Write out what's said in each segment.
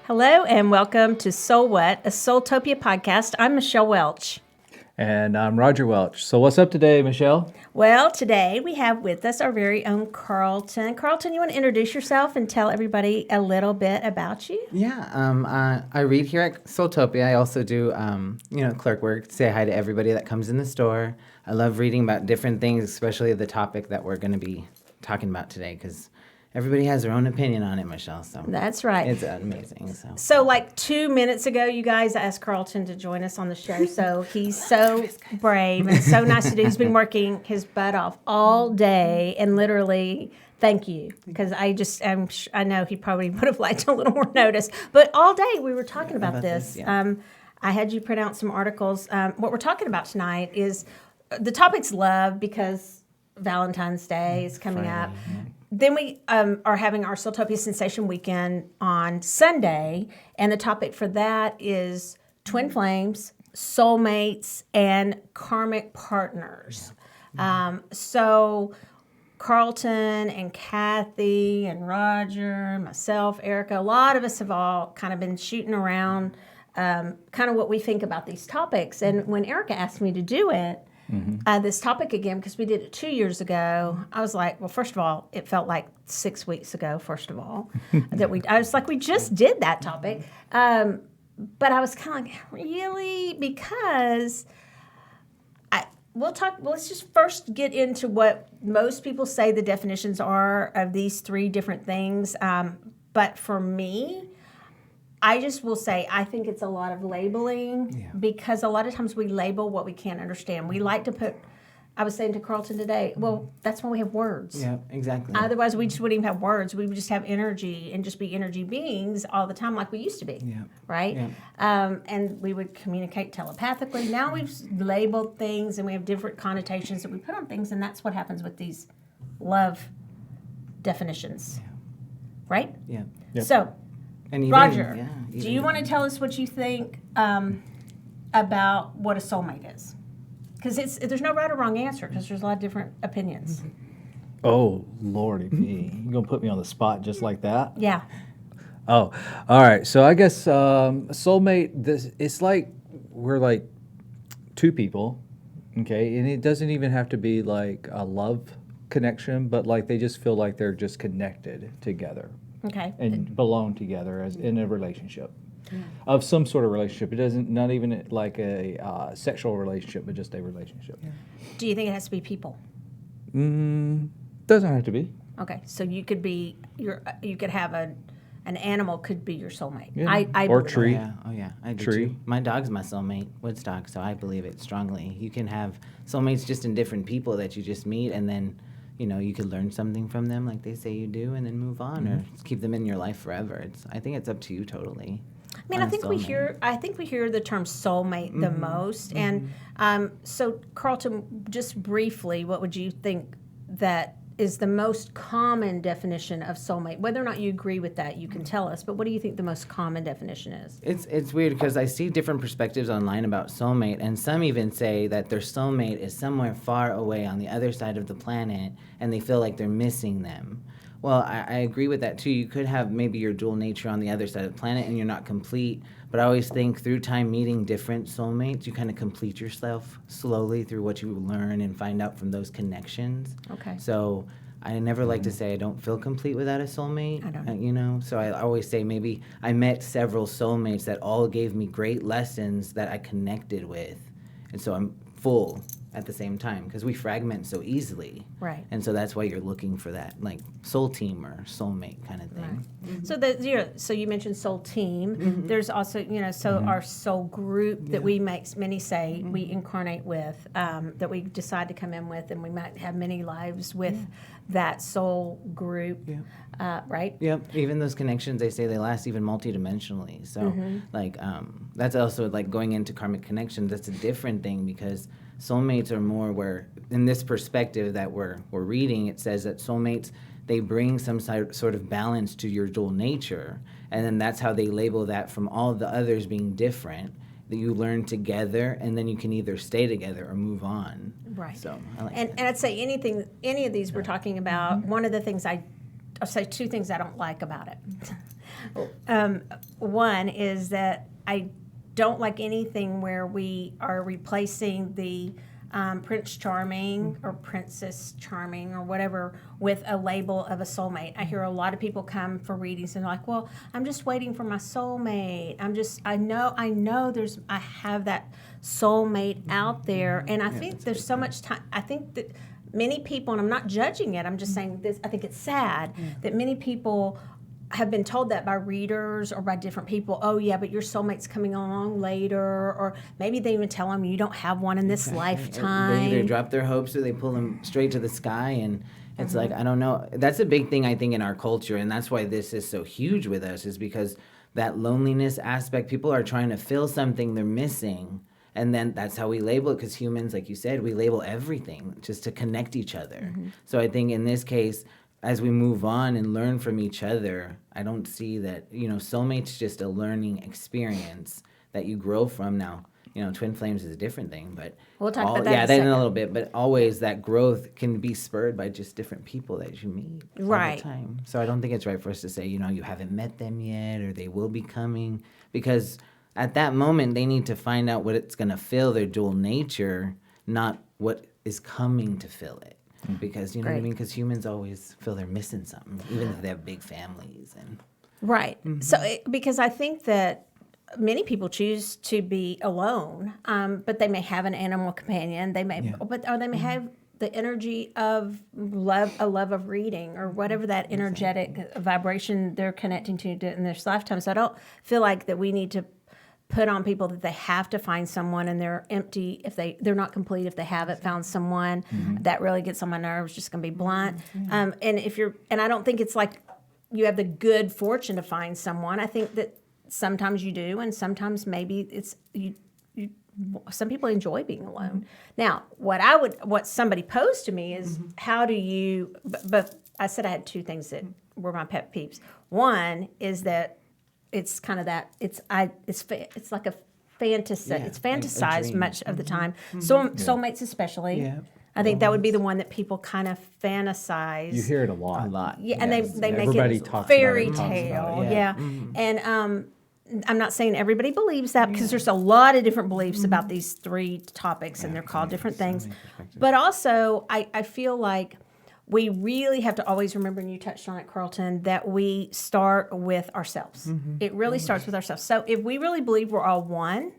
Hello and welcome to SoulWhat, a Soultopia podcast. I'm Michelle Welch. And I'm Roger Welch. So what's up today, Michelle? Well, today we have with us our very own Carlton. Carlton, you want to introduce yourself and tell everybody a little bit about you? Yeah, I read here at Soultopia. I also do, clerk work, say hi to everybody that comes in the store. I love reading about different things, especially the topic that we're going to be talking about today, because everybody has their own opinion on it, Michelle. So that's right. It's amazing. So like 2 minutes ago, you guys asked Carlton to join us on the show. So he's so brave and so nice to do. He's been working his butt off all day and literally, thank you. Because I know he probably would have liked a little more notice. But all day we were talking about this. Yeah. I had you print out some articles. What we're talking about tonight is the topic's love because Valentine's Day is coming up. Then we are having our Soultopia Sensation Weekend on Sunday, and the topic for that is twin flames, soulmates, and karmic partners. So Carlton and Kathy and Roger, myself, Erica, a lot of us have all kind of been shooting around kind of what we think about these topics. And when Erica asked me to do it, this topic again, because we did it 2 years ago, I was like, well, first of all, it felt like 6 weeks ago, first of all, I was like, we just did that topic. But I was kind of like, really? Because let's just first get into what most people say the definitions are of these three different things. But for me, I just will say I think it's a lot of labeling because a lot of times we label what we can't understand. We like to put, I was saying to Carlton today, well, that's why we have words. Yeah, exactly. Otherwise, we just wouldn't even have words. We would just have energy and just be energy beings all the time like we used to be, right? Yeah. And we would communicate telepathically. Now we've labeled things and we have different connotations that we put on things, and that's what happens with these love definitions, right? Yeah. Yep. So, And even, Roger, do you want to tell us what you think about what a soulmate is? Because there's no right or wrong answer because there's a lot of different opinions. Oh, Lordy me. You're going to put me on the spot just like that? Yeah. Oh, all right. So I guess soulmate, it's like we're like two people, okay? And it doesn't even have to be like a love connection, but like they just feel like they're just connected together. Okay. And belong together as in a relationship of some sort of relationship. It doesn't, not even like a sexual relationship, but just a relationship. Do you think it has to be people? Doesn't have to be. Okay, so you could be you could have an animal could be your soulmate. Yeah. I Or believe tree. that. Oh yeah, I do Tree. too. My dog's my soulmate, Woodstock, so I believe it strongly. You can have soulmates just in different people that you just meet, and then you could learn something from them, like they say you do, and then move on, or just keep them in your life forever. I think it's up to you totally. I mean, I think we hear the term soulmate the most, and so Carlton, just briefly, what would you think that is the most common definition of soulmate? Whether or not you agree with that, you can tell us. But what do you think the most common definition is? It's weird because I see different perspectives online about soulmate, and some even say that their soulmate is somewhere far away on the other side of the planet, and they feel like they're missing them. Well, I agree with that too. You could have maybe your dual nature on the other side of the planet, and you're not complete. But I always think through time meeting different soulmates, you kind of complete yourself slowly through what you learn and find out from those connections. Okay. So I never like to say I don't feel complete without a soulmate. I don't. So I always say maybe I met several soulmates that all gave me great lessons that I connected with. And so I'm full at the same time because we fragment so easily. Right. And so that's why you're looking for that, like soul team or soulmate kind of thing. Right. So you mentioned soul team. There's also, our soul group that we many say we incarnate with, that we decide to come in with, and we might have many lives with that soul group, right? Yep. Even those connections, they say they last even multidimensionally. So, that's also like going into karmic connections. That's a different thing because soulmates are more where, in this perspective that we're reading, it says that soulmates, they bring some sort of balance to your dual nature, and then that's how they label that from all the others being different, that you learn together, and then you can either stay together or move on. Right. So I like and that. I'd say any of these we're talking about, one of the things I I'll say two things I don't like about it. One is that I don't like anything where we are replacing the Prince Charming or Princess Charming or whatever with a label of a soulmate. I hear a lot of people come for readings and they're like, well, I'm just waiting for my soulmate. I have that soulmate out there. And I think there's so much time. I think that many people, and I'm not judging it, I'm just saying this, I think it's sad that many people have been told that by readers or by different people. Oh yeah, but your soulmate's coming along later, or maybe they even tell them you don't have one in this lifetime. They either drop their hopes or they pull them straight to the sky, and it's like, I don't know. That's a big thing I think in our culture, and that's why this is so huge with us, is because that loneliness aspect, people are trying to fill something they're missing. And then that's how we label it, because humans, like you said, we label everything just to connect each other. So I think in this case, as we move on and learn from each other, I don't see that, soulmate's just a learning experience that you grow from. Now, twin flames is a different thing, but we'll talk about that in a in second. a little bit. But always that growth can be spurred by just different people that you meet all the time. So I don't think it's right for us to say, you haven't met them yet, or they will be coming, because at that moment they need to find out what it's going to fill their dual nature, not what is coming to fill it. Because, you know what I mean? Because humans always feel they're missing something, even if they have big families. Right. So, because I think that many people choose to be alone, but they may have an animal companion. They may, or they may have the energy of love, a love of reading, or whatever that energetic vibration they're connecting to in this lifetime. So I don't feel like that we need to put on people that they have to find someone and they're empty if they're not complete if they haven't found someone. That really gets on my nerves, just gonna be blunt. And I don't think it's like you have the good fortune to find someone. I think that sometimes you do, and sometimes maybe it's you some people enjoy being alone. Now, what somebody posed to me is, how do you, but I said I had two things that were my pet peeves. One is that it's kind of that it's like a fantasy. It's fantasized much of the time. So soulmates especially. Yeah. I think that would be the one that people kind of fantasize. You hear it a lot. Yeah, and they make Everybody it talks fairy about it, tale. And I'm not saying everybody believes that, because there's a lot of different beliefs about these three topics, and they're called different things. But also, I feel like we really have to always remember, and you touched on it, Carlton, that we start with ourselves. It really starts with ourselves. So if we really believe we're all one,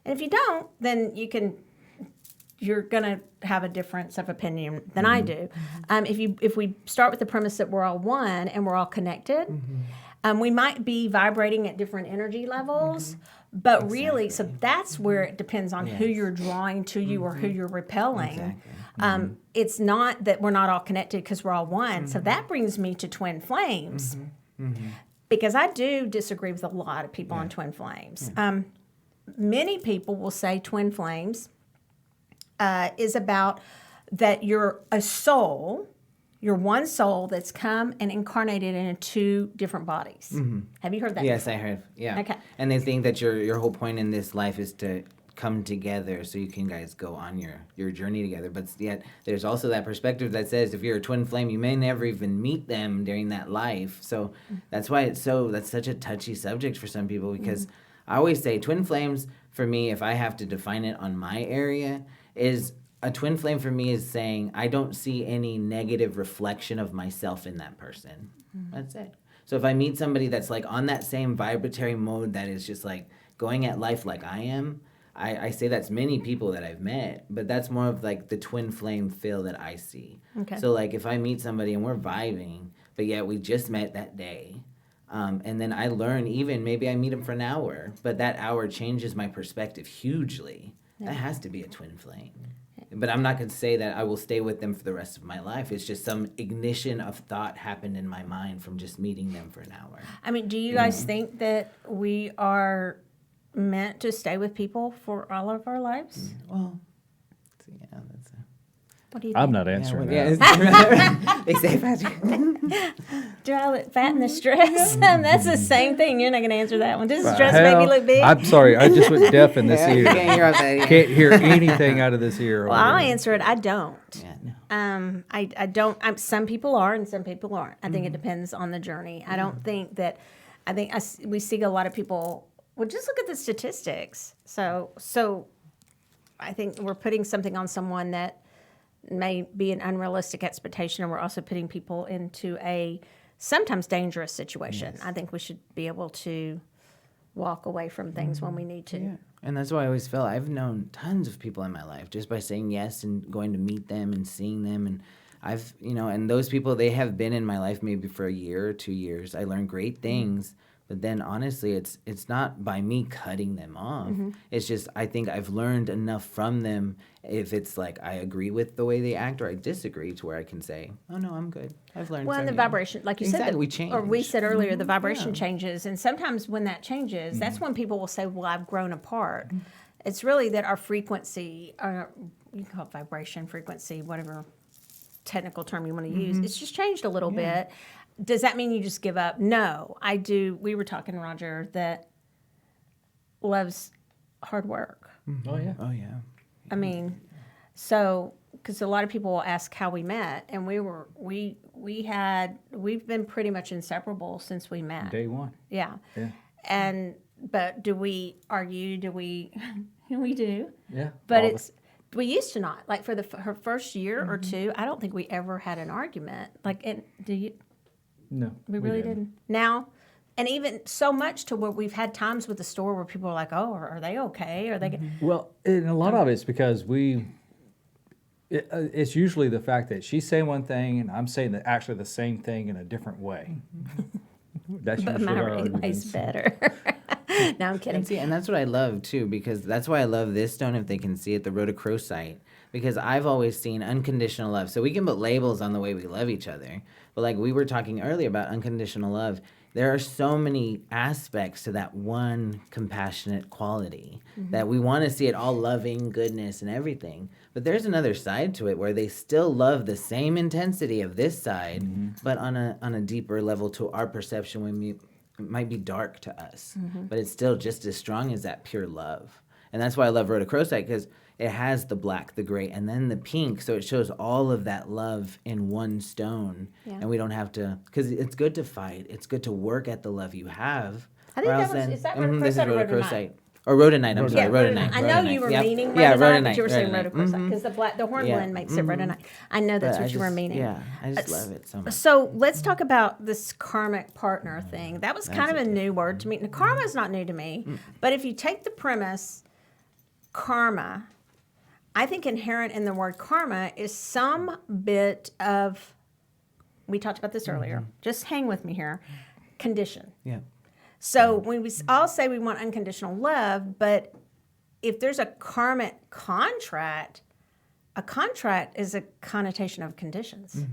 and if you don't, then you're going to have a difference of opinion than I do. If we start with the premise that we're all one and we're all connected, we might be vibrating at different energy levels, but really, so that's where it depends on who you're drawing to you or who you're repelling. It's not that we're not all connected because we're all one. So that brings me to twin flames, because I do disagree with a lot of people on twin flames. Many people will say twin flames is about that you're a soul, you're one soul that's come and incarnated in two different bodies. Have you heard that? Yes, before? I heard. Yeah. Okay. And they think that your whole point in this life is to come together so you can guys go on your journey together. But yet there's also that perspective that says if you're a twin flame, you may never even meet them during that life. So that's why that's such a touchy subject for some people, because I always say twin flames, for me, if I have to define it on my area, is a twin flame for me is saying I don't see any negative reflection of myself in that person. That's it. So if I meet somebody that's like on that same vibratory mode that is just like going at life like I am, I say that's many people that I've met, but that's more of like the twin flame feel that I see. Okay. So like if I meet somebody and we're vibing, but yet we just met that day, and then I learn, even maybe I meet them for an hour, but that hour changes my perspective hugely. That has to be a twin flame. But I'm not going to say that I will stay with them for the rest of my life. It's just some ignition of thought happened in my mind from just meeting them for an hour. I mean, do you guys think that we are meant to stay with people for all of our lives? Well, yeah, that's What do you think? I'm not answering that. Yeah, they say Patrick. They say Patrick. Do I look fat in the stress? That's the same thing. You're not going to answer that one. Does the stress Hell, make me look big? I'm sorry. I just was deaf in this Yeah, you ear. can't hear out that. Can't hear anything out of this ear. Well, I'll answer it. I don't. Yeah, no. I don't. Some people are, and some people aren't. I think it depends on the journey. I don't think that. We see a lot of people. Well, just look at the statistics. So, I think we're putting something on someone that may be an unrealistic expectation, and we're also putting people into a sometimes dangerous situation. Yes. I think we should be able to walk away from things when we need to. Yeah. And that's why I always feel I've known tons of people in my life just by saying yes and going to meet them and seeing them. And I've, and those people, they have been in my life maybe for a year or 2 years. I learned great things. But then honestly, it's not by me cutting them off. Mm-hmm. It's just I think I've learned enough from them. If it's like I agree with the way they act or I disagree, to where I can say, "Oh no, I'm good. I've learned." Well, and the vibration, like you said, we change. Or we said earlier, the vibration changes, and sometimes when that changes, that's when people will say, "Well, I've grown apart." Mm-hmm. It's really that our frequency, or you can call it vibration, frequency, whatever technical term you want to use, it's just changed a little bit. Does that mean you just give up? No, I do. We were talking, Roger, that love's hard work. Mm-hmm. Oh, yeah. Oh, yeah. I mean, so, because a lot of people will ask how we met, and we've been pretty much inseparable since we met. Day one. Yeah. Yeah. But do we argue? Do we? We do. Yeah. But we used to not. Like for her first year or two, I don't think we ever had an argument. Do you? No, we really didn't. Now, and even so much to where we've had times with the store where people are like, "Oh, are they okay? Are they?" Well, and a lot of it's because it's usually the fact that she's saying one thing and I'm saying actually the same thing in a different way. That's but usually my our relay's arguments. better. No, I'm kidding. And that's what I love too, because that's why I love this stone. If they can see it, the rhodochrosite, because I've always seen unconditional love. So we can put labels on the way we love each other, but like we were talking earlier about unconditional love, there are so many aspects to that one compassionate quality that we want to see it all loving, goodness, and everything. But there's another side to it where they still love the same intensity of this side, but on a deeper level to our perception when it might be dark to us, but it's still just as strong as that pure love. And that's why I love rhodochrosite, because it has the black, the gray, and then the pink, so it shows all of that love in one stone. Yeah. And we don't have to, because it's good to fight. It's good to work at the love you have. I think is that rhodochrosite this is or rhodochrosite? Or rhodonite, I'm sorry, rhodonite. I know you were meaning rhodonite, but you were saying rhodochrosite, because the hornblende makes it rhodonite. I know that's what you were meaning. Yeah, I just love it so much. So let's talk about this karmic partner thing. That was kind of a new word to me. Now, karma is not new to me, but if you take the premise, karma, I think inherent in the word karma is some bit of, we talked about this earlier, just hang with me here, condition. Yeah. So when we all say we want unconditional love, but if there's a karmic contract, a contract is a connotation of conditions.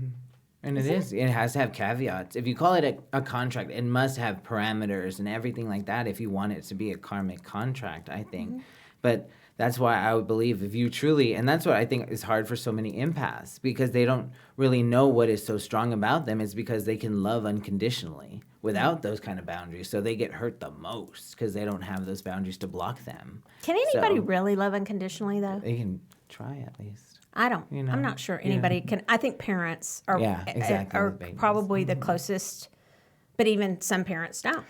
And it is. It has to have caveats. If you call it a contract, it must have parameters and everything like that if you want it to be a karmic contract, I think. But that's why I would believe if you truly, and that's what I think is hard for so many empaths, because they don't really know what is so strong about them, is because they can love unconditionally without those kind of boundaries. So they get hurt the most because they don't have those boundaries to block them. Can anybody really love unconditionally, though? They can try at least. I don't. I'm not sure anybody can. I think parents are, are probably the closest, but even some parents don't.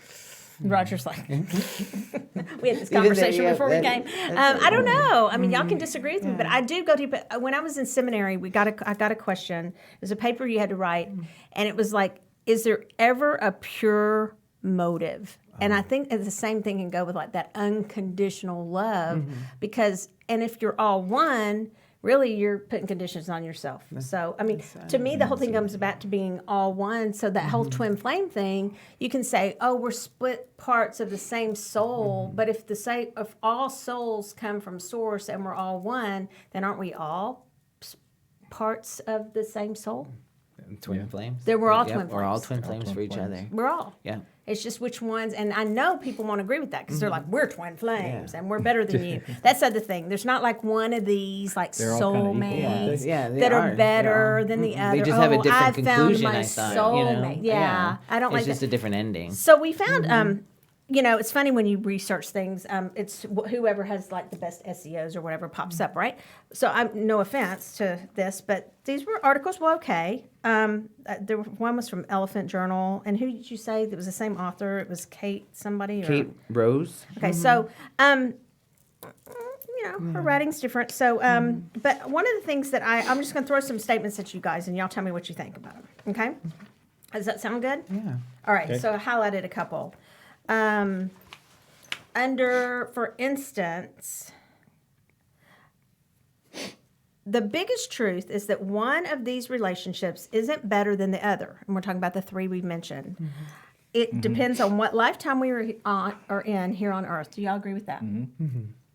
Roger's like, we had this conversation before we came. I don't know. I mean, y'all can disagree with me, but I do go to. When I was in seminary, I got a question. It was a paper you had to write, and it was like, is there ever a pure motive? And I think the same thing can go with like that unconditional love, because, and if you're all one, really you're putting conditions on yourself. So, I mean, to me, the whole thing comes back to being all one. So that whole twin flame thing, you can say, oh, we're split parts of the same soul. But if if all souls come from source and we're all one, then aren't we all parts of the same soul? Twin flames. We're all Yep, twin We're all flames. twin flames for each other. We're all. Yeah. It's just which ones, and I know people won't agree with that because they're like, we're twin flames Yeah. and we're better than you. That's the other thing. There's not like one of these like They're all kinda equal, aren't soulmates they? Yeah, they that are are. better Yeah. than the Mhm. other. They just have a different I found conclusion, my I thought. soulmate. Yeah. I don't it's like just that. a different ending. So we found, it's funny when you research things. It's whoever has like the best SEOs or whatever pops up, right? So I'm no offense to this, but these articles were okay. One was from Elephant Journal, and who did you say that was the same author? It was Kate somebody. Kate Rose. Okay, so her writing's different. So, but one of the things that I'm just going to throw some statements at you guys, and y'all tell me what you think about them. Okay, does that sound good? Yeah. All right. Okay. So I highlighted a couple. For instance, the biggest truth is that one of these relationships isn't better than the other, and we're talking about the three we've mentioned. It depends on what lifetime we are in here on Earth. Do y'all agree with that?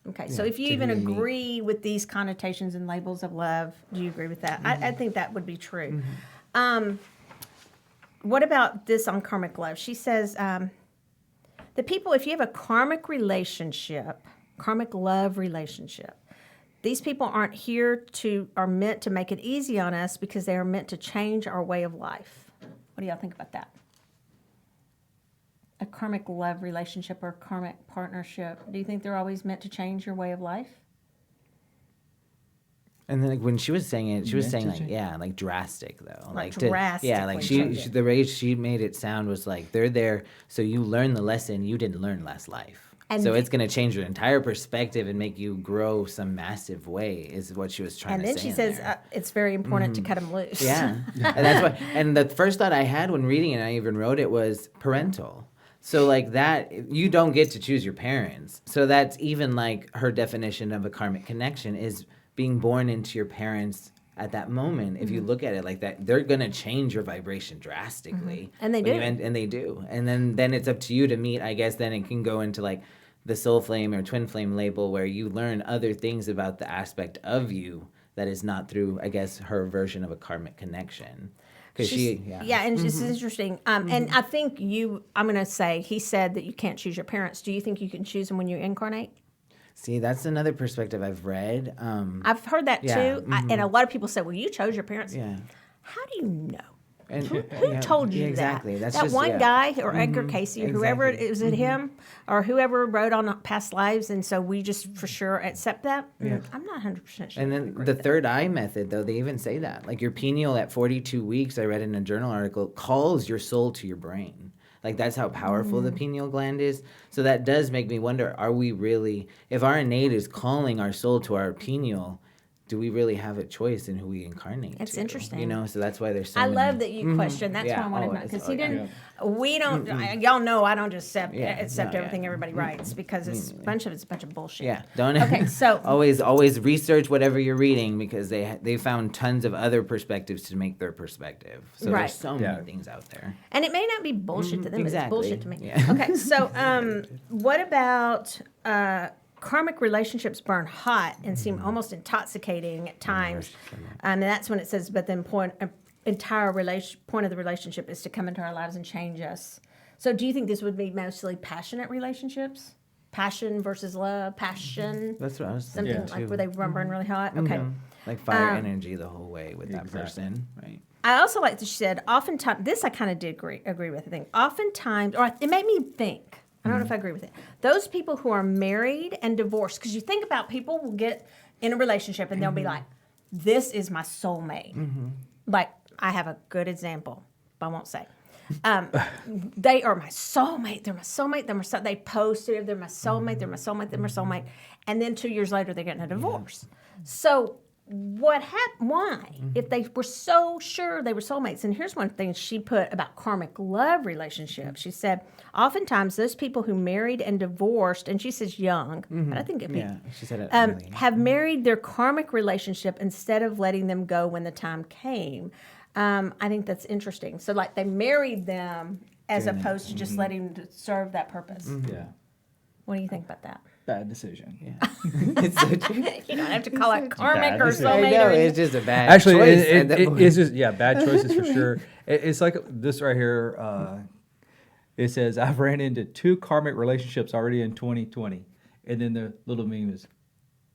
Okay, so if you to even who you meet. agree with these connotations and labels of love, do you agree with that? I think that would be true. What about this on karmic love? She says, the people, if you have a karmic love relationship, these people are meant to make it easy on us because they are meant to change our way of life. What do y'all think about that? A karmic love relationship or karmic partnership, do you think they're always meant to change your way of life? And then when she was saying it, she was saying like, Change. yeah, like drastic though. Like yeah, like drastically change it. the way she made it sound was like they're there so you learn the lesson you didn't learn last life. And So the- it's going to change your entire perspective and make you grow some massive way is what she was trying And to then say. she in says there. it's very important to cut them loose. Yeah, and that's what. And the first thought I had when reading it, I even wrote it, was parental. So like that, you don't get to choose your parents. So that's even like her definition of a karmic connection is being born into your parents at that moment. If you look at it like that, they're gonna change your vibration drastically. And they when do. you and they do. And then it's up to you to meet. I guess then it can go into like the soul flame or twin flame label where you learn other things about the aspect of you that is not through, I guess, her version of a karmic connection. Because and this is interesting. And I think I'm going to say, he said that you can't choose your parents. Do you think you can choose them when you incarnate? See, that's another perspective I've read. I've heard that Yeah, too. And a lot of people say, well, you chose your parents. Yeah. How do you know? And Who yeah, told you exactly. that? That's that just, one yeah. guy or Edgar Casey or whoever, exactly. was it him or whoever wrote on past lives, and so we just for sure accept that? Yeah. I'm not 100% sure. And I then agree the with that. third eye method, though, they even say that. Like your pineal at 42 weeks, I read in a journal article, calls your soul to your brain. Like that's how powerful the pineal gland is. So that does make me wonder, are we really, if our innate is calling our soul to our pineal, do we really have a choice in who we incarnate It's to? interesting. You know, so that's why there's so I many. love that you question. That's Yeah. why I wanted to know Oh, because it's- he oh, yeah. didn't. We don't. Y'all know I don't just accept Yeah. No, everything yeah. everybody writes because it's it's a bunch of bullshit. Yeah, don't. Okay, so- always research whatever you're reading because they found tons of other perspectives to make their perspective. So Right. there's so Yeah. many things out there. And it may not be bullshit to them, exactly. but it's bullshit to me. Yeah. Okay, so what about karmic relationships burn hot and seem almost intoxicating at times? And that's when it says, but then point of the relationship is to come into our lives and change us. So do you think this would be mostly passionate relationships? Passion versus love, passion, That's what I was something thinking like too. where they burn really hot? Okay. Like fire energy the whole way with that Exactly. person, right? I also like that she said, oftentimes, this I kind of did agree with, I think. Oftentimes, or it made me think, I don't know if I agree with it, those people who are married and divorced, because you think about people will get in a relationship and they'll be like, this is my soulmate. Like, I have a good example, but I won't say. They are my soulmate. They're my soulmate. They posted, they're my soulmate. They're my soulmate. They're my soulmate. And then 2 years later, they're getting a divorce. So what happened? Why? If they were so sure they were soulmates. And here's one thing she put about karmic love relationships. She said, oftentimes those people who married and divorced, and she says young, but I think it'd be, Yeah, she said it. Early. have married their karmic relationship instead of letting them go when the time came. I think that's interesting. So like they married them as opposed to just letting them serve that purpose. Yeah. What do you think about that? bad decision. Yeah. It's so true. You don't have to call it karmic bad or decision. I soulmate. know, Or it's just a bad Actually, choice at that point. it's just bad choices for sure. It's like this right here. It says I've ran into 2 karmic relationships already in 2020, and then the little meme is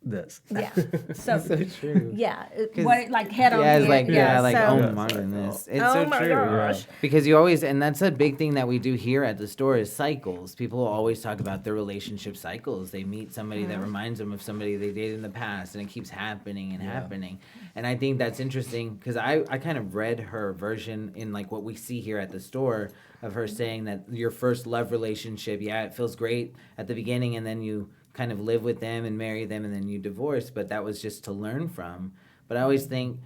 this. yeah. So, so true. yeah. What, like head on. Yeah, it's head, like so- oh my goodness, it's Oh so my true. gosh. Because you always, and that's a big thing that we do here at the store is cycles. People always talk about their relationship cycles. They meet somebody that reminds them of somebody they dated in the past, and it keeps happening and happening. And I think that's interesting because I kind of read her version in like what we see here at the store of her saying that your first love relationship, it feels great at the beginning, and then you kind of live with them and marry them and then you divorce, but that was just to learn from. But I always think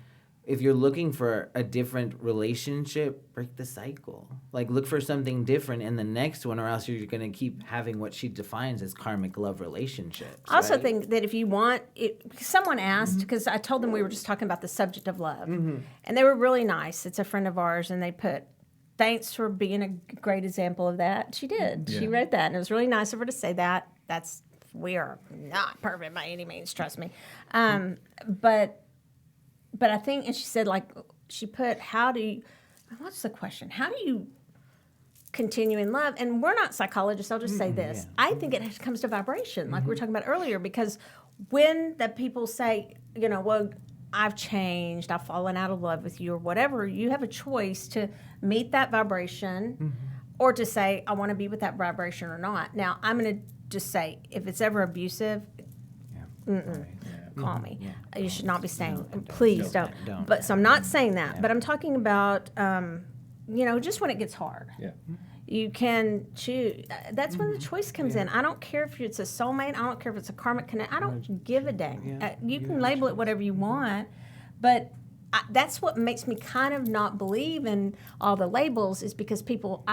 if you're looking for a different relationship, break the cycle. Like look for something different in the next one, or else you're going to keep having what she defines as karmic love relationships. I also right? think that if you want, someone asked, because I told them we were just talking about the subject of love, and they were really nice. It's a friend of ours, and they put, thanks for being a great example of that. She did. She wrote that, and it was really nice of her to say that. We are not perfect by any means, trust me. But I think, and she said, like, she put, what's the question? How do you continue in love? And we're not psychologists, I'll just say this. I think it comes to vibration, like we were talking about earlier, because when the people say, well, I've changed, I've fallen out of love with you or whatever, you have a choice to meet that vibration or to say, I want to be with that vibration or not. Now, I'm going to just say, if it's ever abusive, call me. You should not be saying, please don't. But so I'm not saying that, but I'm talking about, just when it gets hard. Yeah. You can choose. That's when the choice comes in. I don't care if it's a soulmate. I don't care if it's a karmic connect. I don't give a dang. You can label it whatever you want, but that's what makes me kind of not believe in all the labels is because people,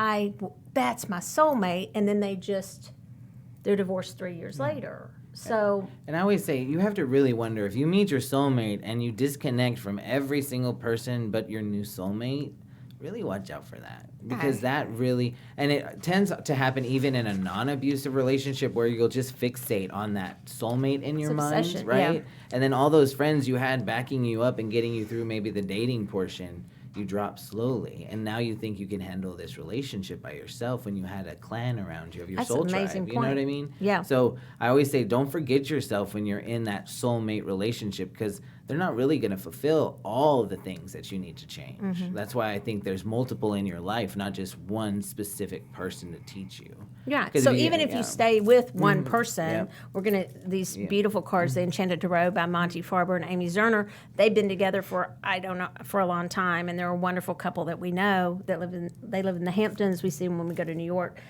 that's my soulmate, and then they're divorced 3 years later. So, and I always say you have to really wonder if you meet your soulmate and you disconnect from every single person but your new soulmate, really watch out for that. Because that really, and it tends to happen even in a non-abusive relationship where you'll just fixate on that soulmate in your mind, right? Yeah. And then all those friends you had backing you up and getting you through maybe the dating portion, you drop slowly, and now you think you can handle this relationship by yourself when you had a clan around you of your That's soul an amazing tribe. You know what I point. mean? Yeah. So I always say, don't forget yourself when you're in that soulmate relationship because they're not really going to fulfill all of the things that you need to change. That's why I think there's multiple in your life, not just one specific person to teach you. yeah. 'Cause So even if you stay with one person, Yep. we're going to, these beautiful cards, The Enchanted Tarot by Monty Farber and Amy Zerner, they've been together for a long time, and they're a wonderful couple that we know that they live in the Hamptons. We see them when we go to New York.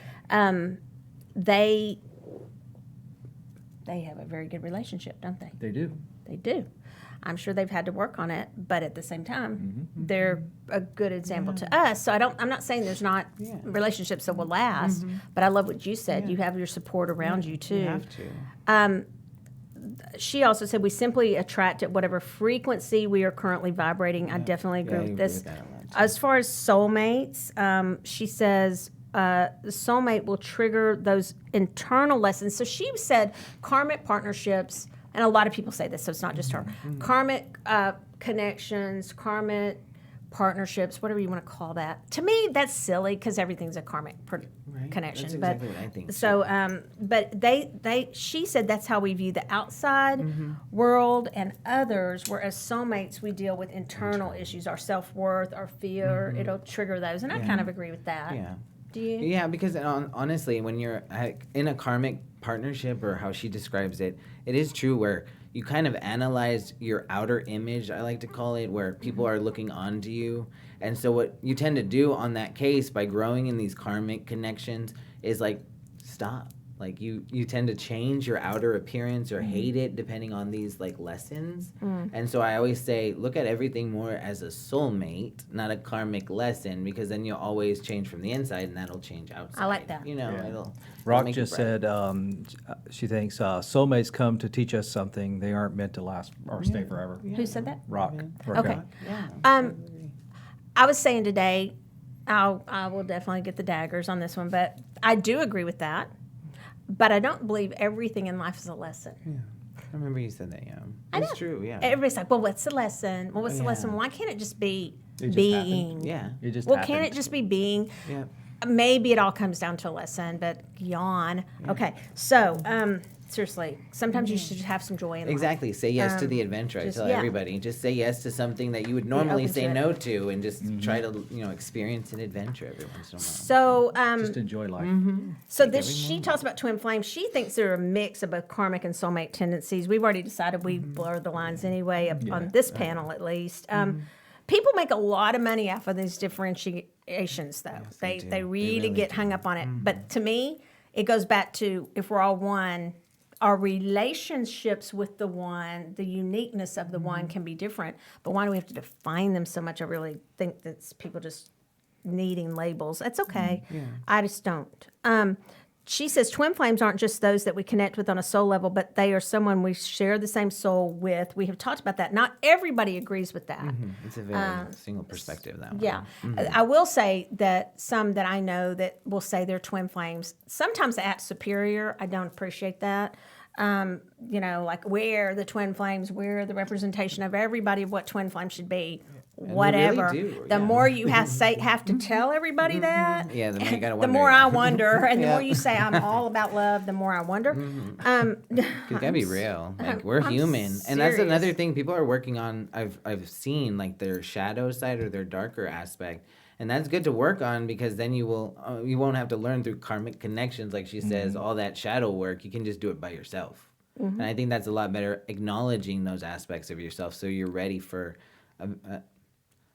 They have a very good relationship, don't they? They do. They do. I'm sure they've had to work on it, but at the same time, they're a good example to us. So I'm not saying there's not relationships that will last, but I love what you said. You have your support around you too. You have to. She also said we simply attract at whatever frequency we are currently vibrating. I definitely agree I with agree this. with that a lot, too. As far as soulmates, she says the soulmate will trigger those internal lessons. So she said karmic partnerships, and a lot of people say this, so it's not just her. Karmic connections, karmic partnerships, whatever you want to call that. To me, that's silly because everything's a karmic connection. That's exactly what I think. So, but she said that's how we view the outside world and others, whereas soulmates, we deal with internal issues, our self-worth, our fear. It'll trigger those, and I kind of agree with that. Yeah. Do you? Yeah, because honestly, when you're in a karmic partnership, or how she describes it, it is true where you kind of analyze your outer image, I like to call it, where people are looking onto you. And so what you tend to do on that case by growing in these karmic connections is like, stop. Like you tend to change your outer appearance or hate it depending on these like lessons. And so I always say, look at everything more as a soulmate, not a karmic lesson, because then you'll always change from the inside and that'll change outside. I like that. You know, Yeah. it'll Rock make it just bright. said she thinks soulmates come to teach us something. They aren't meant to last or stay forever. Who said that? Rock. Okay. Yeah. I was saying today, I will definitely get the daggers on this one, but I do agree with that. But I don't believe everything in life is a lesson. Yeah. I remember you said that, yeah. I know. It's true, yeah. Everybody's like, well, what's the lesson? Well, what's the Yeah. lesson? Why can't it just be It just being? happened. Yeah. It just Well, happened. can't it just be being? Yeah. Maybe it all comes down to a lesson, but yawn. Okay, so seriously, sometimes you should have some joy in life. Exactly. Say yes to the adventure. I just- tell yeah. everybody, just say yes to something that you would normally open say to it. no to, and just try to, experience an adventure every once in a while. So, Just enjoy life. so this she talks about twin flames. She thinks they're a mix of both karmic and soulmate tendencies. We've already decided we blur the lines anyway on this panel, at least. People make a lot of money off of these differentiations, though. they do. They They really really get hung up on it. But to me, it goes back to if we're all one. Our relationships with the one, the uniqueness of the one can be different. But why do we have to define them so much? I really think that's people just needing labels. That's okay. I just don't. She says twin flames aren't just those that we connect with on a soul level, but they are someone we share the same soul with. We have talked about that. Not everybody agrees with that. It's a very single perspective, that one. Yeah. I will say that some that I know that will say they're twin flames, sometimes they act superior. I don't appreciate that. Like we're the twin flames, we're the representation of everybody of what twin flames should be. Whatever. really do, The yeah. more you have to tell everybody that, Yeah, the more you gotta the wonder. more I wonder, and the Yeah. more you say I'm all about love, the more I wonder. You gotta be real. Like we're I'm human, and that's serious. another thing people are working on. I've seen like their shadow side or their darker aspect, and that's good to work on because then you won't have to learn through karmic connections, like she says, all that shadow work. You can just do it by yourself, and I think that's a lot better. Acknowledging those aspects of yourself, so you're ready for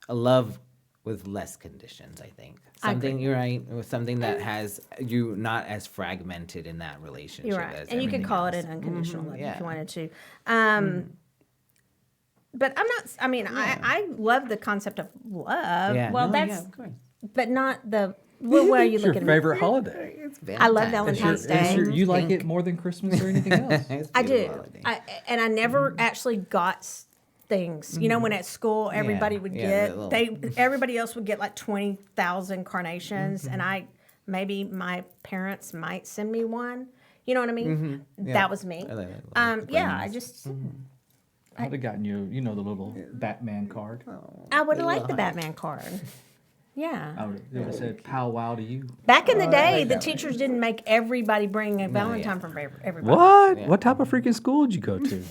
a love with less conditions. I think something you're right with something that has you not as fragmented in that relationship. You're right, as and you could everything call else. it an unconditional love if yeah. you wanted to. But I'm not. I mean, I love the concept of love. Yeah. Well, No, that's, yeah, of course. but not the. What are you What's your looking at? favorite holiday? It's I love Valentine's. Valentine's Day. You like Pink. it more than Christmas or anything else? It's a I beautiful do. holiday. And I never actually got things. You know, when at school everybody would yeah, get everybody else would get like 20,000 carnations, and maybe my parents might send me one. You know what I mean? Yeah. That was me. I like it. Yeah, I just I would have gotten you, the little Batman card. I would have liked the Batman card. Yeah. I would have said, "Pow wow to you." Back in the day, like the that teachers didn't make everybody bring a Valentine from everybody. What? What type of freaking school did you go to?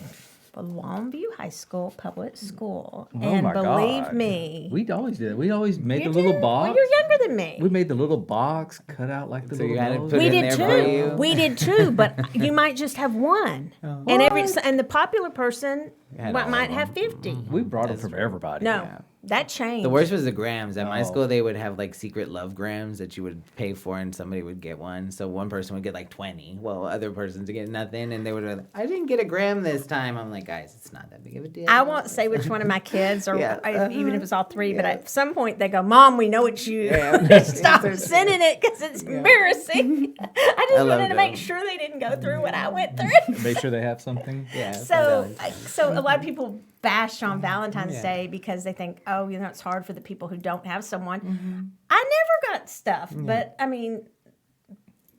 Longview High School, public school. Oh And my believe God. me. We always did. We always made You the little did? box. Well, you're younger than me. We made the little box, cut out like the So little you had to nose. put We in did there for too. you? We did too, but you might just have one. And the popular person Had all might of have 50. We brought them from everybody. No, Yeah. that changed. The worst was the grams. At my Oh. school, they would have like secret love grams that you would pay for, and somebody would get one. So one person would get like 20, while other persons would get nothing, and they would be like, "I didn't get a gram this time." I'm like, guys, it's not that big of a deal. I won't say which one of my kids, or Yeah. even if it's all three, but at some point they go, "Mom, we know it's you." Yeah. Stop sending it because it's embarrassing. I just I love wanted to make them. sure they didn't go through what I went through. Make sure they have something. Yeah. So a lot of people bash on Valentine's Yeah. Day because they think, oh, it's hard for the people who don't have someone. I never got stuff, but I mean,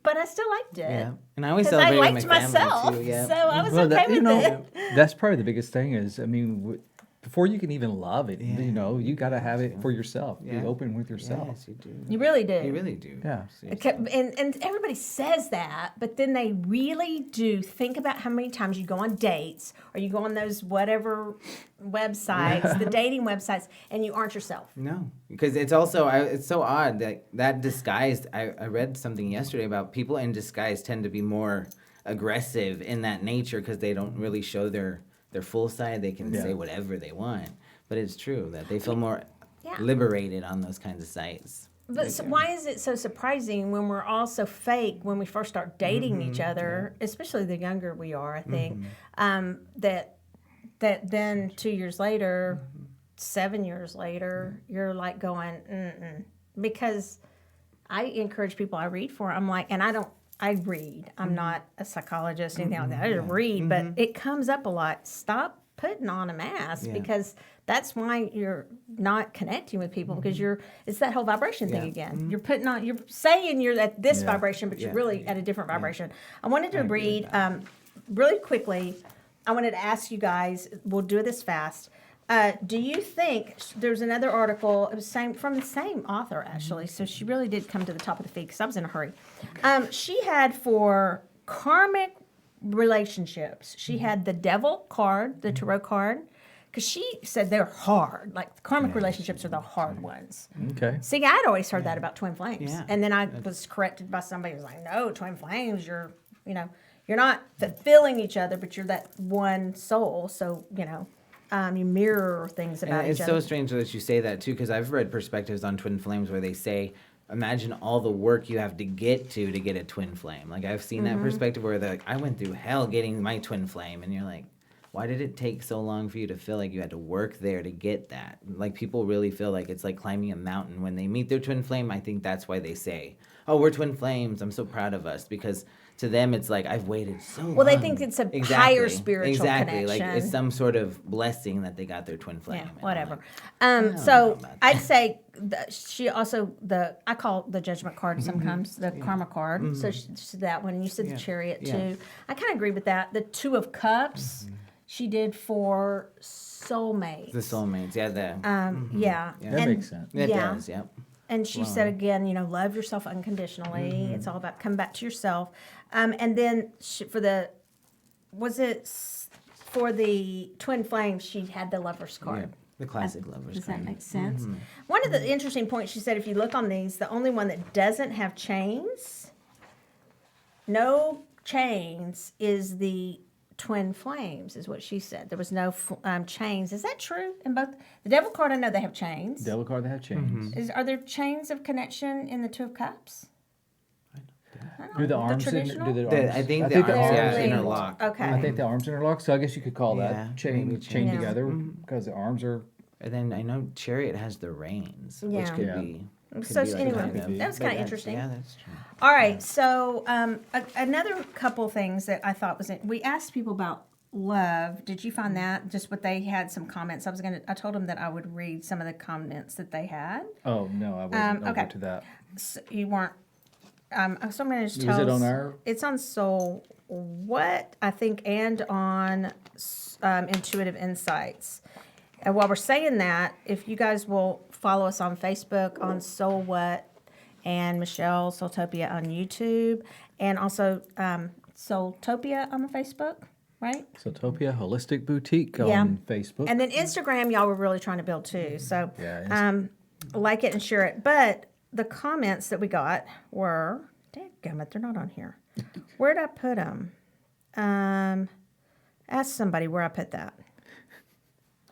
but I still liked it. Yeah. And I always Because I celebrated liked my family myself, too. Yeah. so I was Well, okay that, with it. that's probably the biggest thing is, before you can even love it, you got to have it for yourself. Be Yeah. open with yourself. Yes, you do. You really do. You really do. Yeah. Seriously. And everybody says that, but then they really do think about how many times you go on dates or you go on those whatever websites, the dating websites, and you aren't yourself. No, because it's also it's so odd that disguised. I read something yesterday about people in disguise tend to be more aggressive in that nature because they don't really show their full side. They can say whatever they want, but it's true that they feel more Yeah. liberated on those kinds of sites. But why is it so surprising when we're all so fake when we first start dating each other, especially the younger we are, I think, that then 2 years later, 7 years later, you're like going, mm-mm. Because I encourage people I read for, I'm like, and I read. I'm not a psychologist, anything like that. I just read, but it comes up a lot. Stop putting on a mask Yeah. because that's why you're not connecting with people because it's that whole vibration thing again. You're putting on, you're saying you're at this vibration, but you're really at a different vibration. I wanted to read really quickly. I wanted to ask you guys, we'll do this fast. Do you think there's another article? It was from the same author actually, so she really did come to the top of the feed because I was in a hurry. She had for karmic relationships. She had the Devil card, the Tarot card, because she said they're hard. Like karmic relationships are the hard ones. Okay. See, I'd always heard that about twin flames, Yeah. and then I was corrected by somebody who was like, "No, twin flames, you're not fulfilling each other, but you're that one soul. So you mirror things about And each it's other." so strange that you say that too, because I've read perspectives on twin flames where they say, imagine all the work you have to get a twin flame. Like I've seen that perspective where they're like, I went through hell getting my twin flame, and you're like, why did it take so long for you to feel like you had to work there to get that? Like people really feel like it's like climbing a mountain when they meet their twin flame. I think that's why they say, oh, we're twin flames, I'm so proud of us, because to them it's like, I've waited so long. Well, they think it's a higher spiritual connection. connection. Like it's some sort of blessing that they got their twin flame. Yeah, And whatever. I'm like, So about I'd say she also I call the Judgment card sometimes the Karma card. So she did that one. And you said the Chariot too. I kind of agree with that. The Two of Cups she did for soulmates. the soulmates, yeah. Yeah, That makes sense. It yeah. does, yep. And she said again, love yourself unconditionally. It's all about come back to yourself. And then for the twin flames, she had the Lover's card. Yeah, the classic lovers. Does that card. make sense? One of the interesting points she said, if you look on these, the only one that doesn't have chains, no chains, is the twin flames, is what she said. There was no chains. Is that true? In both the Devil card, I know they have chains. Devil card, they have chains. Are there chains of connection in the Two of Cups? Do the arms? traditional? I think the arms They're interlock. Okay. I think the arms interlock. So I guess you could call Yeah, that chain maybe chain chain. together because the arms are. And then I know Chariot has the reins, which Yeah. could Yeah. be. could So be like anyway, kind of- that was but kind of interesting. Yeah, that's true. All right, so another couple things that I thought we asked people about love. Did you find that? Just what they had some comments. I told them that I would read some of the comments that they had. Oh no, I wasn't okay. over to that. So you weren't. So I'm going to just Was tell. it on our? It's on SoulWhat, I think, and on Intuitive Insights. And while we're saying that, if you guys will follow us on Facebook on SoulWhat and Michelle Soultopia on YouTube, and also Soultopia on Facebook, right? Soultopia Holistic Boutique Yeah. on Facebook. And then Instagram, y'all were really trying to build too. So Yeah, like it and share it. But the comments that we got were, dadgummit, they're not on here. Where'd I put them? Ask somebody where I put that.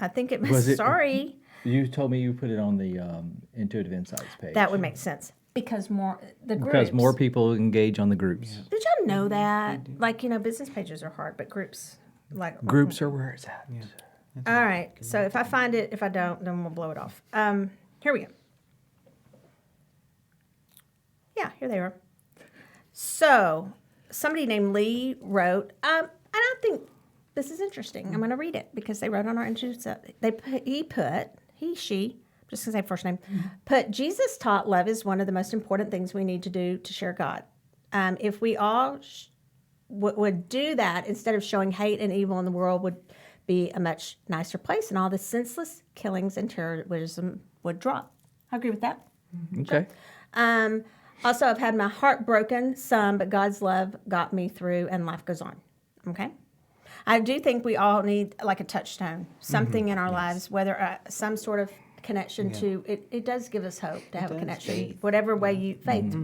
I think it was, Was it- sorry. You told me you put it on the Intuitive Insights page. That would make sense. Because groups. Because more people engage on the groups. Did y'all know that? Like, business pages are hard, but groups, like. Groups are where it's at. All right. So if I find it, if I don't, then we'll blow it off. Here we go. Yeah, here they are. So somebody named Lee wrote, and I think this is interesting. I'm going to read it because they wrote on our introduction. She, just going to say first name, put, Jesus taught love is one of the most important things we need to do to share God. If we all would do that instead of showing hate and evil in the world, would be a much nicer place, and all the senseless killings and terrorism would drop. I agree with that. Okay. Also, I've had my heart broken some, but God's love got me through, and life goes on. Okay? I do think we all need like a touchstone, something in our lives, whether some sort of connection to it. It does give us hope to have a connection, faith. whatever way you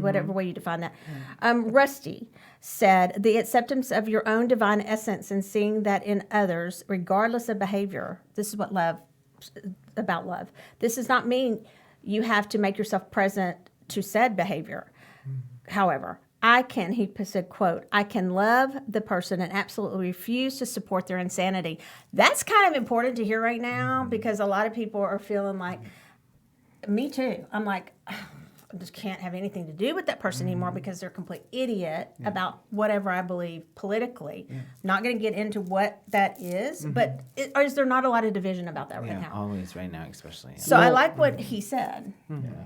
whatever way you define that. Rusty said, the acceptance of your own divine essence and seeing that in others, regardless of behavior. This is what about love. This does not mean you have to make yourself present to said behavior. However, he said, quote, I can love the person and absolutely refuse to support their insanity. That's kind of important to hear right now because a lot of people are feeling like, me too. I'm like, just can't have anything to do with that person anymore because they're a complete idiot about whatever I believe politically. Not going to get into what that is, but or is there not a lot of division about that right now? Always right now, especially. So I like what he said.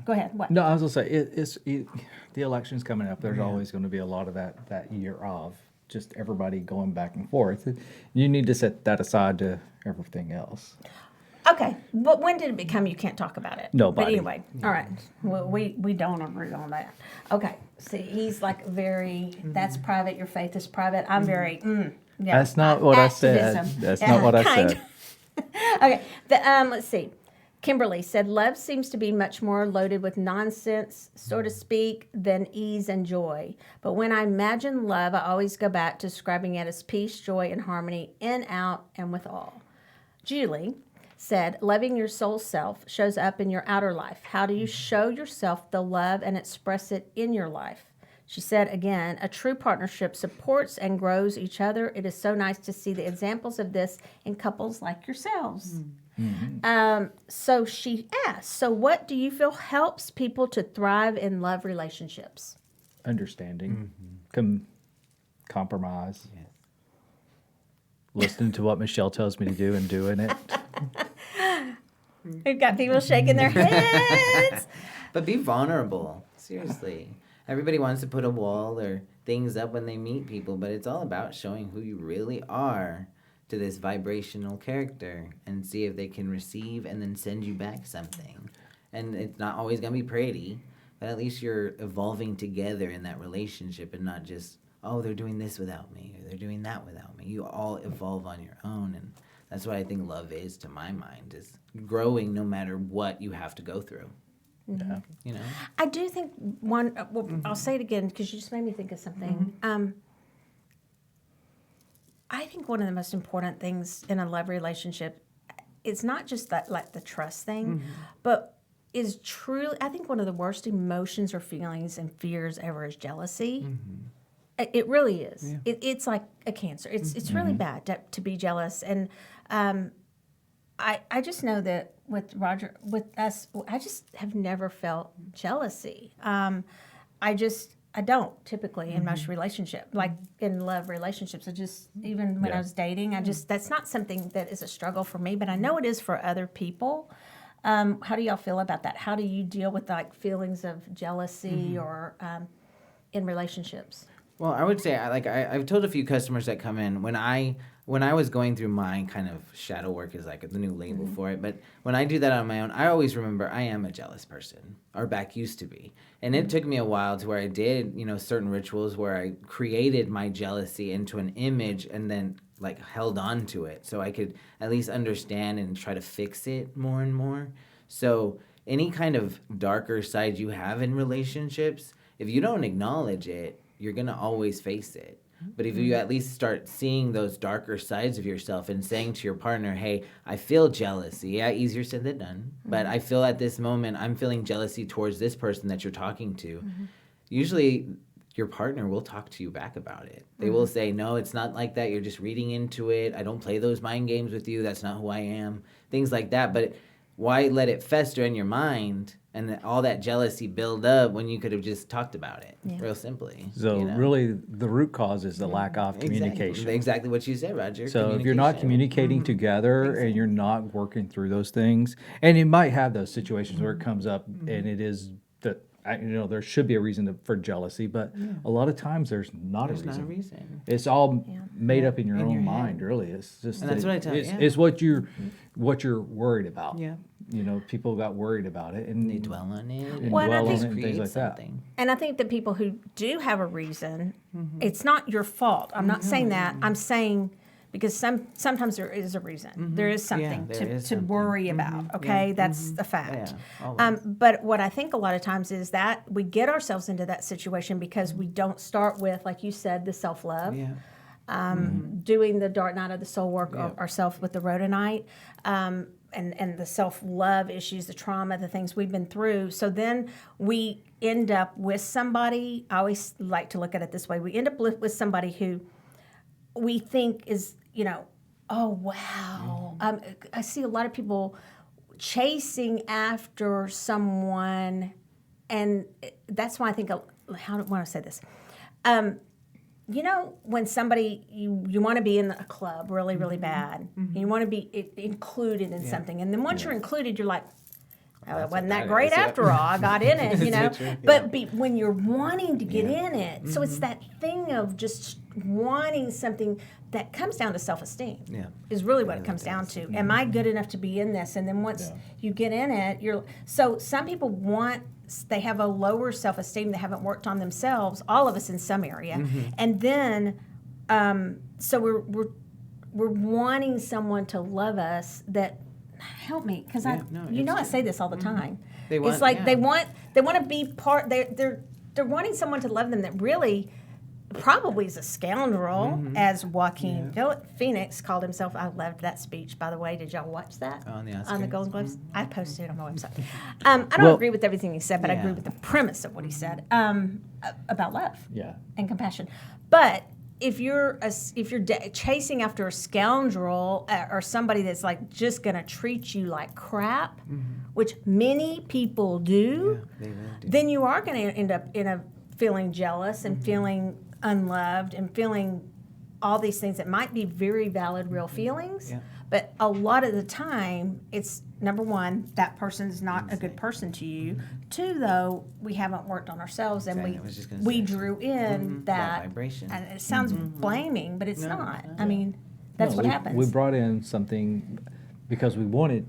Go ahead. What? No, I was gonna say the election's coming up. There's always going to be a lot of that year of just everybody going back and forth. You need to set that aside to everything else. Okay, but when did it become you can't talk about it? Nobody. But anyway, all right. Well, we don't agree on that. Okay, see, he's like very, that's private, your faith is private. I'm very, yeah. That's not what I said. Activism. That's not what I kind said. Okay, let's see. Kimberly said, love seems to be much more loaded with nonsense, so to speak, than ease and joy. But when I imagine love, I always go back to describing it as peace, joy, and harmony in, out, and with all. Julie said, loving your soul self shows up in your outer life. How do you show yourself the love and express it in your life? She said, again, a true partnership supports and grows each other. It is so nice to see the examples of this in couples like yourselves. So she asked, so what do you feel helps people to thrive in love relationships? Understanding, compromise, listening to what Michelle tells me to do and doing it. We've got people shaking their heads. But be vulnerable. Seriously. Everybody wants to put a wall or things up when they meet people, but it's all about showing who you really are to this vibrational character and see if they can receive and then send you back something. And it's not always going to be pretty, but at least you're evolving together in that relationship and not just, oh, they're doing this without me or they're doing that without me. You all evolve on your own, and that's what I think love is, to my mind, is growing no matter what you have to go through. Yeah. You know? I do think one, well, I'll say it again because you just made me think of something. I think one of the most important things in a love relationship, it's not just that, like the trust thing, but is truly, I think one of the worst emotions or feelings and fears ever is jealousy. It really is. Yeah. It's like a cancer. It's really bad to be jealous. And I just know that with Roger, with us, I just have never felt jealousy. I don't typically in most relationship, like in love relationships. I just, even when I was dating, that's not something that is a struggle for me, but I know it is for other people. How do y'all feel about that? How do you deal with like feelings of jealousy or in relationships? Well, I would say, I've told a few customers that come in, when I was going through my kind of shadow work, is like the new label for it, but when I do that on my own, I always remember I am a jealous person, or back used to be. And it took me a while to where I did, certain rituals where I created my jealousy into an image and then like held on to it so I could at least understand and try to fix it more and more. So any kind of darker side you have in relationships, if you don't acknowledge it, you're going to always face it. But if you at least start seeing those darker sides of yourself and saying to your partner, hey, I feel jealousy. Yeah, easier said than done. But I feel at this moment, I'm feeling jealousy towards this person that you're talking to. Usually your partner will talk to you back about it. They will say, no, it's not like that. You're just reading into it. I don't play those mind games with you. That's not who I am. Things like that. But why let it fester in your mind and all that jealousy build up when you could have just talked about it, real simply? So really, the root cause is the lack of communication. Exactly what you said, Roger. So if you're not communicating together and you're not working through those things, and you might have those situations where it comes up and it is that, there should be a reason for jealousy, but a lot of times there's not a reason. It's all made up in your own mind, really. It's just and that's what I tell you. It's what you're worried about. Yeah. People got worried about it and they dwell on it and things like that. And I think that people who do have a reason, it's not your fault. I'm not saying that. I'm saying because sometimes there is a reason. There is something to worry about. Okay, that's a fact. But what I think a lot of times is that we get ourselves into that situation because we don't start with, like you said, the self-love. Doing the dark night of the soul work ourselves with the rhodonite. And the self-love issues, the trauma, the things we've been through. So then we end up with somebody, I always like to look at it this way, we end up with somebody who we think is, oh, wow. I see a lot of people chasing after someone that's why I think, how do I say this? You know, when somebody, you want to be in a club really, really bad, and you want to be included in something, and then once you're included, you're like, oh, it wasn't that great after all. I got in it, you know. But when you're wanting to get in it, so it's that thing of just wanting something that comes down to self-esteem. Is really what it comes down to. Am I good enough to be in this? And then once you get in it, so some people they have a lower self-esteem. They haven't worked on themselves. All of us in some area, and then so we're wanting someone to love us that. Help me, because I say this all the time. It's like they want to be part. They're wanting someone to love them that really probably is a scoundrel, as Joaquin Phoenix called himself. I loved that speech, by the way. Did y'all watch that on the Golden Globes? I posted it on my website. I don't agree with everything he said, but I agree with the premise of what he said about love and compassion. But if you're chasing after a scoundrel or somebody that's like just gonna treat you like crap, which many people do, then you are gonna end up feeling jealous and feeling unloved and feeling all these things that might be very valid, real feelings. But a lot of the time, it's number one, that person's not a good person to you. Two, though, we haven't worked on ourselves, and we drew in that vibration. And it sounds blaming, but it's not. I mean, that's what happens. We brought in something because we wanted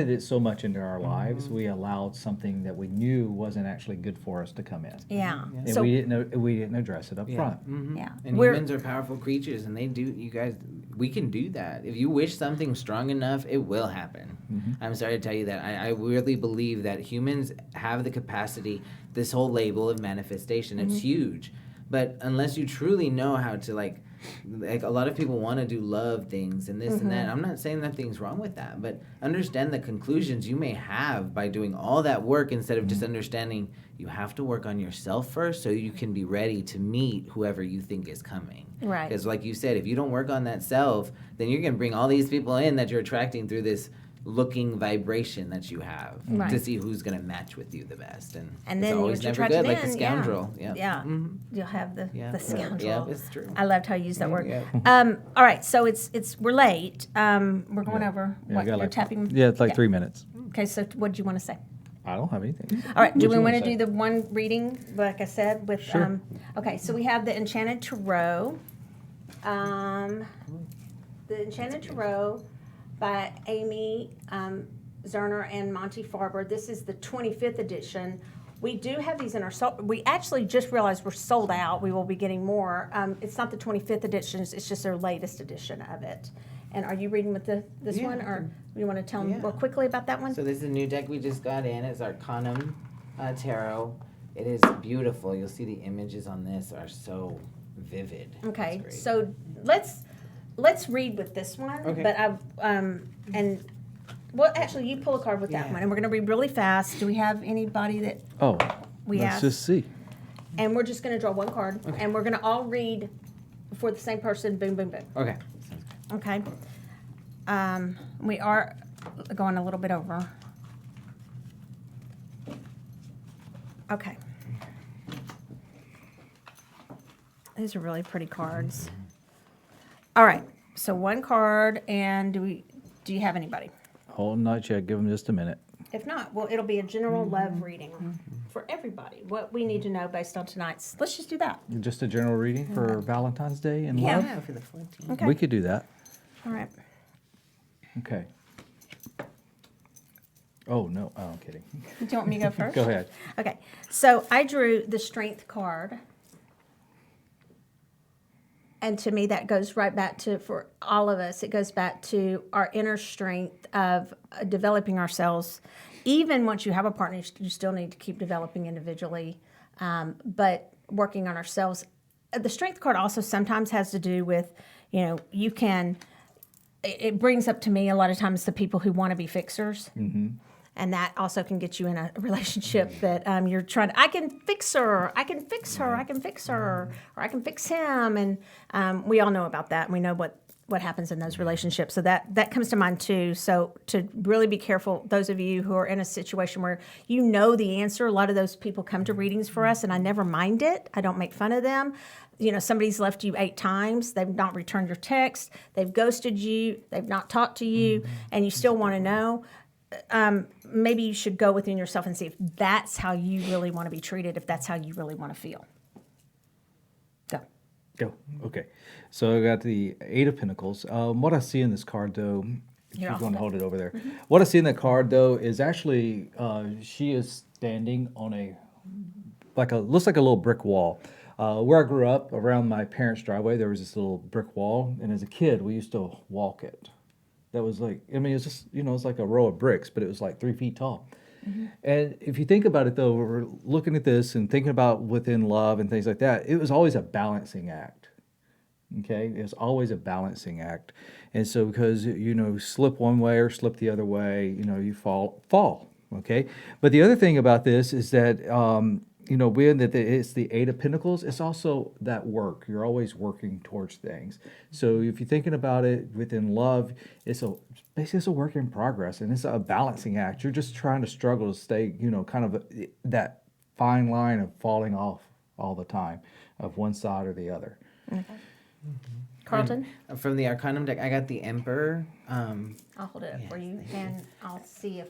it so much into our lives. We allowed something that we knew wasn't actually good for us to come in. And So we didn't address it up front. And humans are powerful creatures, and they do. You guys, we can do that. If you wish something strong enough, it will happen. I'm sorry to tell you that. I really believe that humans have the capacity. This whole label of manifestation, it's huge. But unless you truly know how to like a lot of people want to do love things and this and that. I'm not saying nothing's wrong with that, but understand the conclusions you may have by doing all that work instead of just understanding you have to work on yourself first so you can be ready to meet whoever you think is coming. Right. Because like you said, if you don't work on that self, then you're going to bring all these people in that you're attracting through this looking vibration that you have to see who's going to match with you the best. And then it's always never good, like the scoundrel. You'll have the scoundrel. Yeah, it's true. I loved how you used that word. All right, so we're late. We're going over what you're tapping. Yeah, it's like 3 minutes. Okay, so what do you want to say? I don't have anything. All right, do we want to do the one reading, like I said, with Sure. Okay, so we have the Enchanted Tarot. The Enchanted Tarot by Amy Zerner and Monty Farber. This is the 25th edition. We do have these in our we actually just realized we're sold out. We will be getting more. It's not the 25th edition, it's just their latest edition of it. And are you reading with this one, or you want to tell them real quickly about that one? So this is a new deck we just got in. It's Arcanum Tarot. It is beautiful. You'll see the images on this are so vivid. Okay, so let's read with this one. Okay. But well, actually, you pull a card with that one, and we're going to read really fast. Do we have anybody that let's asked? just see. And we're just going to draw one card, and we're going to all read for the same person. Boom, boom, boom. Okay. Okay. We are going a little bit over. Okay. These are really pretty cards. All right. So one card, and do you have anybody? Oh, not yet. Give them just a minute. If not, well, it'll be a general love reading for everybody. What we need to know based on tonight's. Let's just do that. Just a general reading for Valentine's Day and love? Yeah, for the 14th. Okay. We could do that. All right. Okay. Oh, no. Oh, I'm kidding. Do you want me to go first? Go ahead. Okay. So I drew the Strength card. And to me, that goes right back to, for all of us, it goes back to our inner strength of developing ourselves. Even once you have a partner, you still need to keep developing individually, but working on ourselves. The Strength card also sometimes has to do with, you can, it brings up to me a lot of times the people who want to be fixers. Mm-hmm. And that also can get you in a relationship that you're trying to, I can fix her, I can fix her, I can fix her, or I can fix him. And we all know about that. And we know what what happens in those relationships. So that comes to mind too. So to really be careful, those of you who are in a situation where you know the answer. A lot of those people come to readings for us, and I never mind it. I don't make fun of them. Somebody's left you 8 times. They've not returned your text. They've ghosted you. They've not talked to you, and you still want to know. Maybe you should go within yourself and see if that's how you really want to be treated, if that's how you really want to feel. Go. Okay. So I got the 8 of Pentacles. What I see in this card, though, if You're you're off going to of hold it over there. What I see in that card, though, is actually she is standing on looks like a little brick wall. Where I grew up, around my parents' driveway, there was this little brick wall, and as a kid, we used to walk it. That was it's just, it's like a row of bricks, but it was like 3 feet tall. And if you think about it, though, we're looking at this and thinking about within love and things like that, it was always a balancing act. Okay? It was always a balancing act. And so because, slip one way or slip the other way, you fall. Okay? But the other thing about this is that, being that it's the 8 of Pentacles, it's also that work. You're always working towards things. So if you're thinking about it within love, basically it's a work in progress, and it's a balancing act. You're just trying to struggle to stay, kind of that fine line of falling off all the time of one side or the other. Okay. Carlton? And from the Arcanum deck, I got the Emperor. I'll hold it up for you, and I'll see if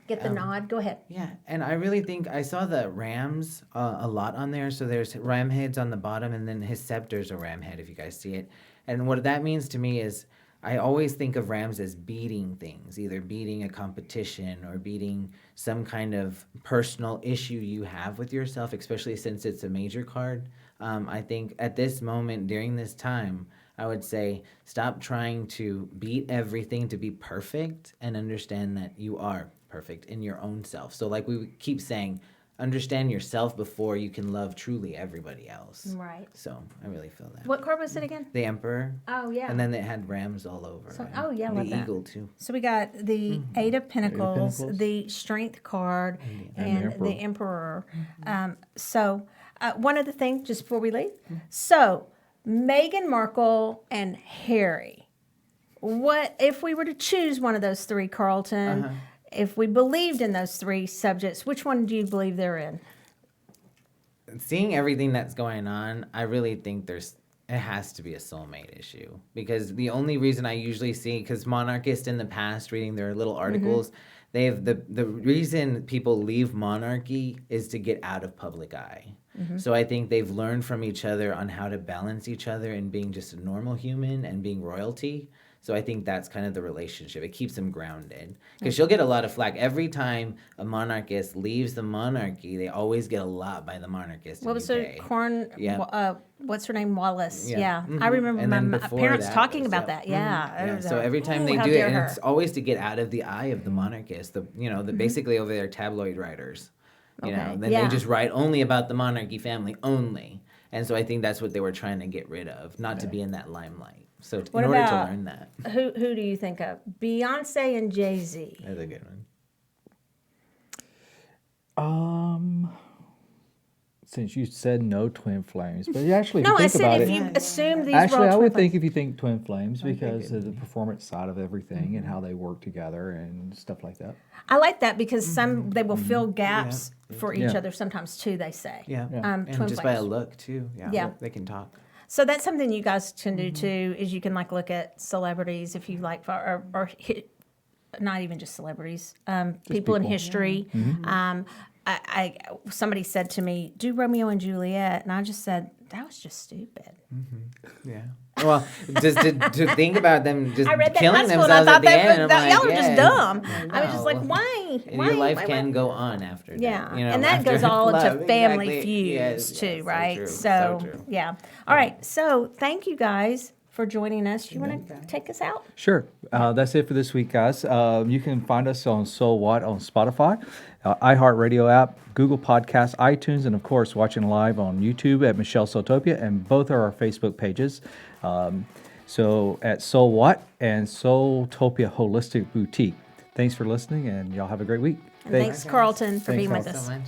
get the nod. Go ahead. Yeah, and I really think I saw the rams a lot on there. So there's ram heads on the bottom, and then his scepter's a ram head, if you guys see it. And what that means to me is I always think of rams as beating things, either beating a competition or beating some kind of personal issue you have with yourself, especially since it's a major card. I think at this moment, during this time, I would say stop trying to beat everything to be perfect and understand that you are perfect in your own self. So like we keep saying, understand yourself before you can love truly everybody else. Right. So I really feel that. What card was it again? The Emperor. Oh, yeah. And then it had rams all over. So, and I love the that. eagle too. So we got the 8 of Pentacles, Pentacles. the Strength card, And and the the Emperor. So one other thing, just before we leave. So Meghan Markle and Harry. What if we were to choose one of those 3, Carlton? If we believed in those 3 subjects, which one do you believe they're in? Seeing everything that's going on, I really think it has to be a soulmate issue, because the only reason I usually see, because monarchists in the past, reading their little articles, they have the reason people leave monarchy is to get out of public eye. So I think they've learned from each other on how to balance each other and being just a normal human and being royalty. So I think that's kind of the relationship. It keeps them grounded. Because she'll get a lot of flack. Every time a monarchist leaves the monarchy, they always get a lot by the monarchist. What was her what's her name? Wallace. Yeah. I remember And my then before parents that talking was, about that. Yeah. So every time they how do it, dare and her. it's always to get out of the eye of the monarchist. Basically over there, tabloid writers. Then they just write only about the monarchy family only. And so I think that's what they were trying to get rid of, not to be in that limelight. So in order to learn that. Who do you think of? Beyonce and Jay-Z. That's a good one. Since you said no twin flames, but actually, if No, you I think about said if it, you assume these actually, were all I would twin think if you think twin flames because of the performance side of everything and how they work together and stuff like that. I like that because they will fill gaps for each Yeah. other sometimes too, they say. Yeah. Twin And just by a flames. look, too. Yeah. They can talk. So that's something you guys can do too, is you can look at celebrities if you like, or not even just celebrities, people in people. history. Somebody said to me, do Romeo and Juliet, and I just said, that was just stupid. Yeah. Well, just to think about them just I read that in high killing school, and I themselves thought at the end. I'm like, y'all are just dumb. I was no. just like, why? And Why? your life Why? can go on after that. Yeah, after and that goes all love. into family Exactly. feuds Yes, too, yes, right? true. So, true. yeah. All right. So thank you guys for joining us. You want to take us out? Sure. That's it for this week, guys. You can find us on SoulWhat on Spotify, iHeart Radio app, Google Podcasts, iTunes, and of course, watching live on YouTube at Michelle Soultopia, and both are our Facebook pages. So at SoulWhat and Soultopia Holistic Boutique. Thanks for listening, and y'all have a great week. And thanks, Carlton, for Thanks, being with Carlton. us. So much.